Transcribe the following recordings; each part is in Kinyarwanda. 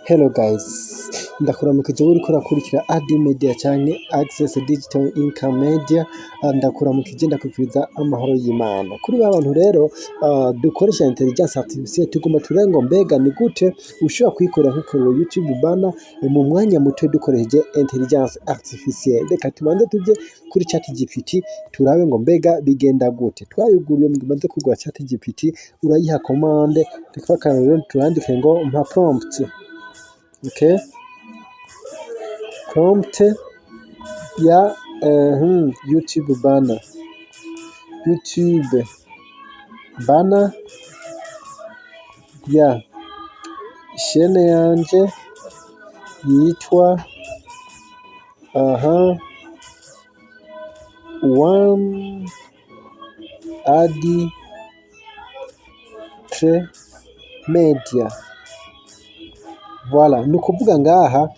Hello guys, ndakuramukije uriko urakurikira AD Media canke Access Digital Income Media, ndakuramukije ndakwifuriza amahoro y'Imana. Kuri ba bantu rero dukoresha intelligence artificielle tugomba turengo mbega ni gute ushobora kwikorera nk'ukorera YouTube banner mu mwanya muto dukoresheje intelligence artificielle. Reka tubanze tuje kuri ChatGPT turabe ngo mbega bigenda gute. Twayuguriye mu maze kugura ChatGPT urayiha commande rero turandike ngo mpa prompt. Okay, prompt ya YouTube banner, ya chaîne yanje yitwa One AD Media. Voilà, nukuvuga ngaha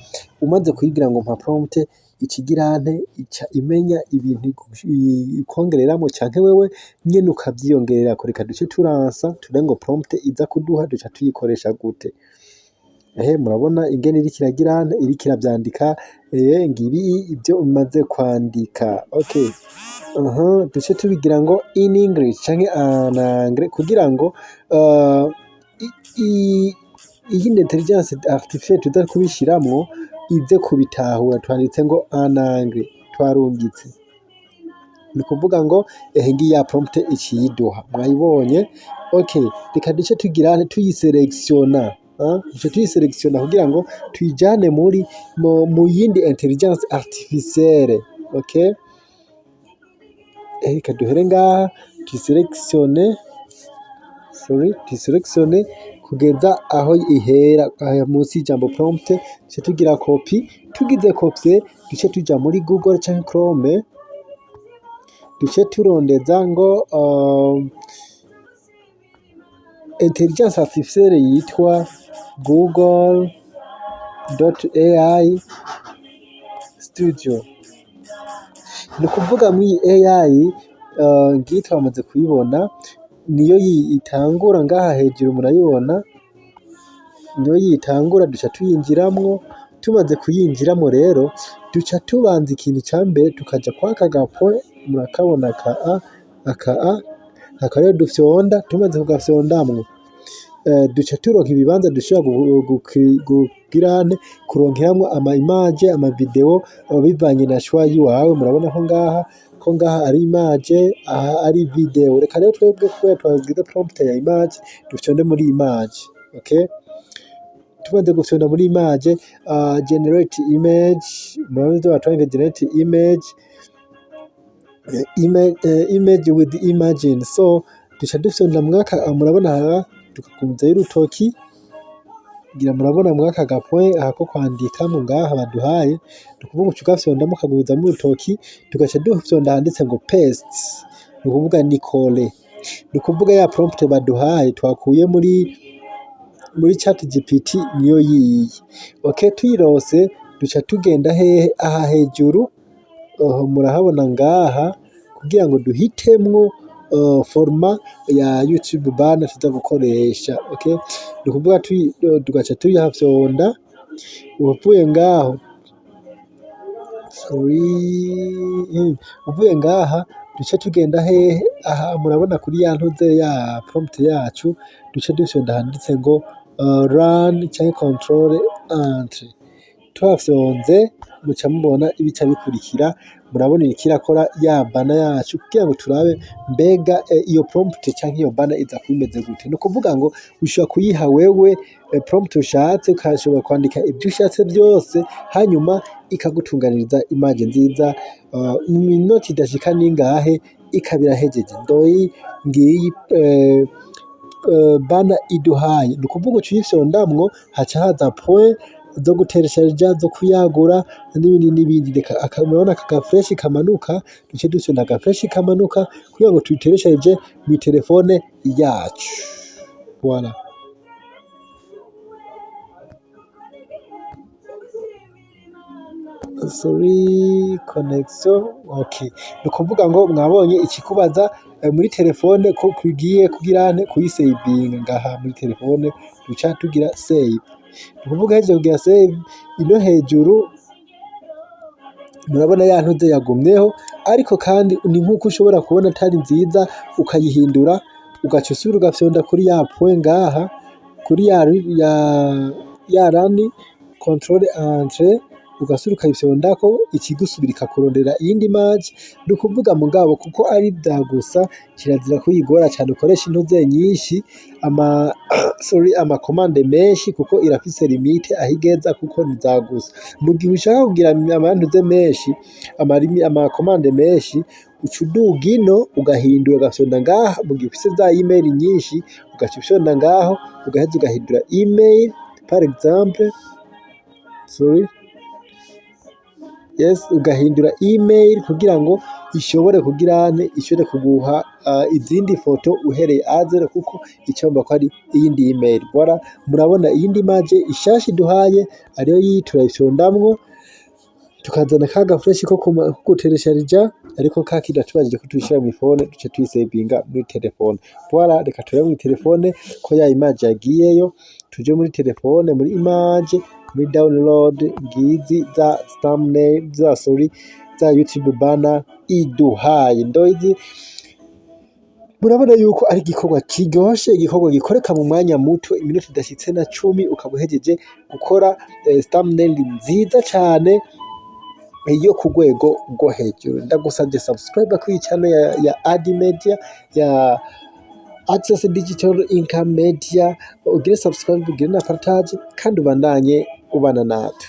umaze kuyigira ngo mpa prompt ikigirante ica imenya ibintu ikongereramo canke wewe nyene ukavyiyongerera kureka duce turansa turengo prompt iza kuduha duca tuyikoresha gute. Murabona ingene iri kiragirante iri kiravyandika ngibi ibyo umaze kwandika. Okay, duce tubigira ngo in English canke en anglais kugira ngo iyi intelligence artificielle tuza kubishiramwo ize kubitahura. Twanditse ngo en anglais twarungitse, ni kuvuga ngo ngiyi ya prompt ikiyiduha mwayibonye. Okay, reka duce tugira tuyiselektiona kugira ngo tuyijane mu yindi intelligence artificielle. Okay, reka duhere ngaha tuyiselektione kugeza aho ihera munsi y'ijambo prompt. Duce tugira copy, tugize copy duce tuja muri Google canke Chrome duce turondeza ngo intelligence artificielle yitwa Google.ai Studio. Ni kuvuga muri AI ngiyi twamaze kuyibona, niyo itangura ngaha hejuru murayibona, niyo yitangura duca tuyinjiramwo. Tumaze kuyinjiramo rero duca tubanza ikintu ca mbere tukaja kwaka gapo murakabona aka rero dufyonda. Tumaze kugafyondamwo duca turonka ibibanza dushobora kugirane kuronkeramwo ama image ama video bivanye na choix yiwawe. Murabona ko ngaha ari image, aha ari video. Reka rero twebwe kubera twagize prompt ya image dufyonde muri image. Okay, tumaze gufyonda muri image generate image. Murabona batwange generate image with imagine. So duca dufyonda mwaka, murabona aha tukakumza y'urutoki gira, murabona mwaka gapoint aha ko kwandika mu ngaha baduhaye. Tukuvuga tukafyondamo kagubiza mu rutoki tugaca dufyonda handitse ngo paste, ni kuvuga Nicole. Ni kuvuga ya prompt baduhaye twakuye muri ChatGPT niyo yiyi. Okay, tuyirose duca tugenda hehe aha hejuru murahabona ngaha kugira ngo duhitemwo format ya YouTube banner tuza gukoresha. Okay, ni kuvuga tugaca tuyafyonda. Uvuye ngaho duce tugenda hehe aha murabona kuri ya ntuze ya prompt yacu duce dufyonda handitse ngo run canke control entry. Twafyonze muca mubona ibica bikurikira. Murabona iriko irakora ya banner yacu kugira ngo turabe mbega iyo prompt canke iyo banner iza kubimeze gute. Ni kuvuga ngo ushobora kuyiha wewe prompt ushatse, ukashobora kwandika ibyo ushatse byose hanyuma ikagutunganiriza image nziza mu minota idashika ningahe ikabira hejeje. Ndoyi ngiyi banner iduhaye. Ni kuvuga ucuyifyondamwo haca haza point zo guteresharija, zo kuyagura n'ibindi. Reka murabona aka gafresh kamanuka, duce dufyonda agafresh kamanuka kugira ngo tuyiteresharije mu telefone yacu. Voilà. Connection. Okay, ni kuvuga ngo mwabonye ikikubaza muri telefone ko kugiye kugirane kuyisavinga ngaha muri telefone duca tugira save. ni ukuvuga hejeje kugira save ino hejuru murabona ya ntuze yagumyeho, ariko kandi ni nk'uko ushobora kubona atari nziza ukayihindura ugaca usubira ugafyonda kuri ya point ngaha kuri ya rani control entre ugasubira ukayifyondako ikigusubira ikakurondera iyindi image. Ni ukuvuga mugabo kuko ari bya gusa kirazira kuyigora cyane ukoresha intuze nyinshi amakomande menshi kuko irafise limite aho igeza kuko ni za gusa. Mu gihe ushaka kugira amantuze menshi amakomande menshi uca uduga ino ugahindura ugafyonda ngaha, mu gihe ufise za email nyinshi ugaca ufyonda ngaho ugaheza ugahindura email par exemple ugahindura email kugira ngo ishobore kuguha izindi foto uhereye azero kuko icomba ko ari iyindi email. Voilà, murabona iyindi image ishasha iduhaye ariyo yiyi turayifyondamwo tukazana ka gafresh ko guteresharija, ariko ka kidatubajije ko tuyishira mu phone duce tuyisavinga muri telefone. Voilà, reka turebe muri telefone ko ya image yagiyeyo, tuje muri telefone muri image muri download ngizi za thumbnail za YouTube banner iduhaye ndoizi. Murabona yuko ari igikorwa kiryoshe, igikorwa gikoreka mu mwanya muto, iminota idashitse na 10 ukaba uhejeje gukora thumbnail nziza cyane yo ku rwego rwo hejuru. Ndagusabye subscribe kuri channel ya Adi Media ya Access Digital Income Media, ugire subscribe ugire na partage kandi ubandanye ubana natwe.